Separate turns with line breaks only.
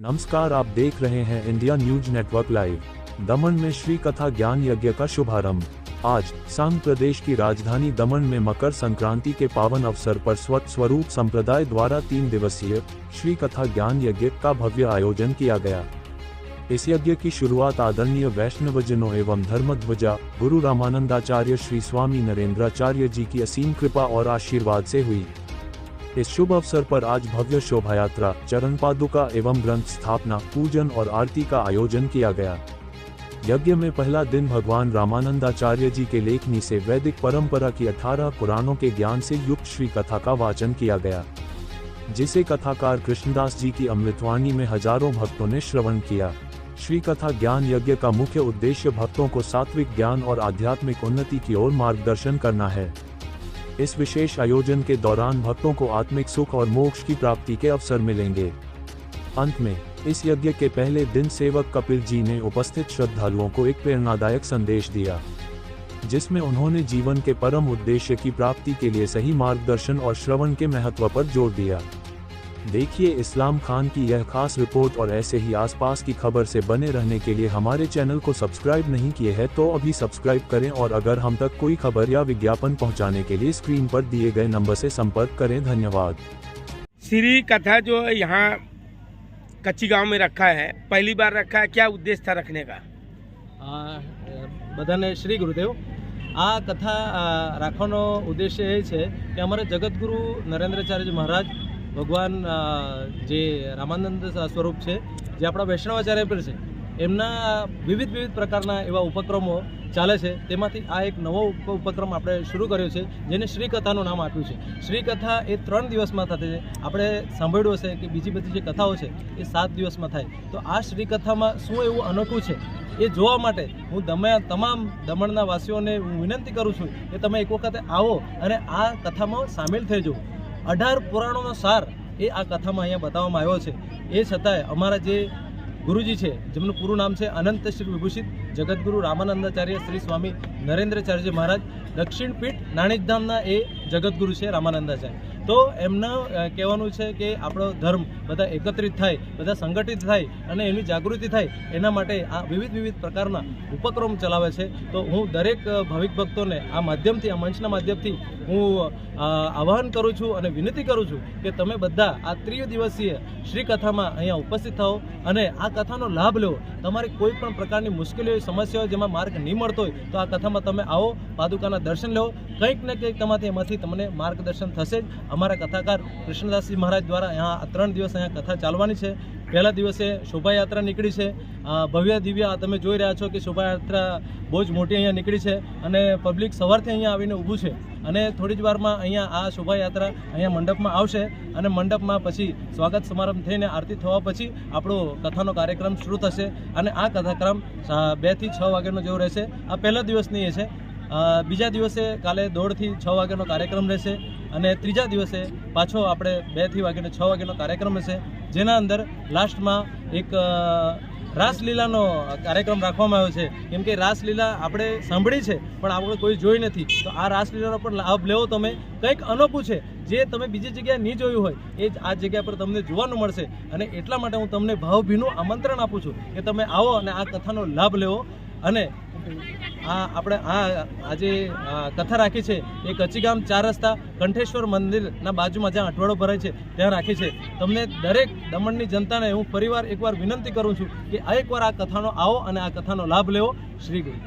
नमस्कार, आप देख रहे हैं इंडिया न्यूज नेटवर्क लाइव। दमन में श्री कथा ज्ञान यज्ञ का शुभारंभ। आज संघ प्रदेश की राजधानी दमन में मकर संक्रांति के पावन अवसर पर स्वरूप संप्रदाय द्वारा 3 दिवसीय श्री कथा ज्ञान यज्ञ का भव्य आयोजन किया गया। इस यज्ञ की शुरुआत आदरणीय वैष्णवजनों एवं धर्मध्वजा गुरु रामानंदाचार्य श्री स्वामी नरेंद्राचार्य जी की असीम कृपा और आशीर्वाद से हुई। इस शुभ अवसर पर आज भव्य शोभा यात्रा, चरण पादुका एवं ग्रंथ स्थापना, पूजन और आरती का आयोजन किया गया। यज्ञ में पहला दिन भगवान रामानंदाचार्य जी के लेखनी से वैदिक परंपरा की 18 पुराणों के ज्ञान से युक्त श्री कथा का वाचन किया गया, जिसे कथाकार कृष्णदास जी की अमृतवाणी में हजारों भक्तों ने श्रवण किया। श्री कथा ज्ञान यज्ञ का मुख्य उद्देश्य भक्तों को सात्विक ज्ञान और आध्यात्मिक उन्नति की ओर मार्गदर्शन करना है। इस विशेष आयोजन के दौरान भक्तों को आत्मिक सुख और मोक्ष की प्राप्ति के अवसर मिलेंगे। अंत में इस यज्ञ के पहले दिन सेवक कपिल जी ने उपस्थित श्रद्धालुओं को एक प्रेरणादायक संदेश दिया, जिसमें उन्होंने जीवन के परम उद्देश्य की प्राप्ति के लिए सही मार्गदर्शन और श्रवण के महत्व पर जोर दिया। देखिए इस्लाम खान की यह खास रिपोर्ट। और ऐसे ही आसपास की खबर से बने रहने के लिए हमारे चैनल को सब्सक्राइब नहीं किए हैं तो अभी सब्सक्राइब करें, और अगर हम तक कोई खबर या विज्ञापन पहुंचाने के लिए स्क्रीन पर दिए गए नंबर से संपर्क करें। धन्यवाद।
श्री कथा जो यहाँ कच्ची गांव में रखा है, पहली बार रखा है, क्या उद्देश्य था रखने का?
बधाने श्री गुरुदेव। आ कथा राखવાનો उद्देश्य એ છે કે અમારા જગતગુરુ નરેન્દ્રાચાર્ય મહારાજ ભગવાન જે રામાનંદ સ્વરૂપ છે, જે આપણા વૈષ્ણવાચાર્ય પર છે, એમના વિવિધ પ્રકારના એવા ઉપક્રમો ચાલે છે। તેમાંથી આ એક નવો ઉપક્રમ આપણે શરૂ કર્યો છે, જેને શ્રી કથાનું નામ આપ્યું છે। શ્રી કથા એ 3 દિવસમાં થશે। આપણે સાંભળ્યું હશે કે બીજી બધી જે કથાઓ છે એ 7 દિવસમાં થાય। તો આ શ્રી કથામાં શું એવું અનોખું છે એ જોવા માટે હું તમામ દમણના વાસીઓને હું વિનંતી કરું છું કે તમે એક વખતે આવો અને આ કથામાં સામેલ થઈ જાઓ। 18 પુરાણોનો સાર એ આ કથામાં અહીંયા બતાવવામાં આવ્યો છે। એ છતાંય અમારા જે ગુરુજી છે, જેમનું પૂરું નામ છે અનંત શ્રી વિભૂષિત જગતગુરુ રામાનંદાચાર્ય શ્રી સ્વામી નરેન્દ્રાચાર્ય મહારાજ, દક્ષિણ પીઠ નાણીધામના એ જગતગુરુ છે રામાનંદાચાર્ય। તો એમના કહેવાનું છે કે આપણો ધર્મ બધા એકત્રિત થાય, બધા સંગઠિત થાય અને એની જાગૃતિ થાય, એના માટે આ વિવિધ પ્રકારના ઉપક્રમ ચલાવે છે। તો હું દરેક ભાવિક ભક્તોને આ માધ્યમથી, આ મંચના માધ્યમથી હું આહ્વાન કરું છું અને વિનંતી કરું છું કે તમે બધા આ 3 દિવસીય શ્રી કથામાં અહીંયા ઉપસ્થિત થાઓ અને આ કથાનો લાભ લો। તમારી કોઈ પણ પ્રકારની મુશ્કેલીઓ, સમસ્યાઓ જેમાં માર્ગ નહીં મળતો હોય તો આ કથામાં તમે આવો, પાદુકાના દર્શન લો, કંઈક ને કંઈક એમાંથી તમને માર્ગદર્શન થશે જ। અમારા કથાકાર કૃષ્ણદાસજી મહારાજ દ્વારા અહીંયા 3 દિવસ અહીંયા કથા ચાલવાની છે। પહેલા દિવસે શોભાયાત્રા નીકળી છે, ભવ્ય દિવ્ય તમે જોઈ રહ્યા છો કે શોભાયાત્રા બહુ જ મોટી અહીંયા નીકળી છે અને પબ્લિક સવારથી અહીંયા આવીને ઊભું છે અને થોડી જ વારમાં અહીંયા આ શોભાયાત્રા અહીંયા મંડપમાં આવશે અને મંડપમાં પછી સ્વાગત સમારંભ થઈને આરતી થવા પછી આપણો કથાનો કાર્યક્રમ શરૂ થશે અને આ કથાક્રમ 2 થી 6 વાગ્યાનો જેવો રહેશે। આ પહેલા દિવસની એ છે। બીજા દિવસે કાલે 1:30 થી 6 વાગ્યાનો કાર્યક્રમ રહેશે અને ત્રીજા દિવસે પાછો આપણે 2 થી 6 વાગ્યાનો કાર્યક્રમ રહેશે, જેના અંદર લાસ્ટમાં એક રાસલીલાનો કાર્યક્રમ રાખવામાં આવ્યો છે। કેમ કે રાસલીલા આપણે સાંભળી છે પણ આપણે કોઈ જોઈ નથી, તો આ રાસલીલાનો પણ લાભ લેવો તમે। કંઈક અનોખું છે જે તમે બીજી જગ્યાએ નહીં જોયું હોય એ જ આ જગ્યા પર તમને જોવાનું મળશે અને એટલા માટે હું તમને ભાવભીનું આમંત્રણ આપું છું કે તમે આવો અને આ કથાનો લાભ લેવો। અને આપણે આજે કથા રાખી છે એ કચ્ચીગામ 4 રસ્તા કંઠેશ્વર મંદિરના બાજુમાં જ્યાં અઠવાડો ભરાય છે ત્યાં રાખી છે। તમને દરેક દમણની જનતાને હું ફરીવાર એકવાર વિનંતી કરું છું કે એકવાર આ કથાનો આવો અને આ કથાનો લાભ લેવો। શ્રી ગુરુ।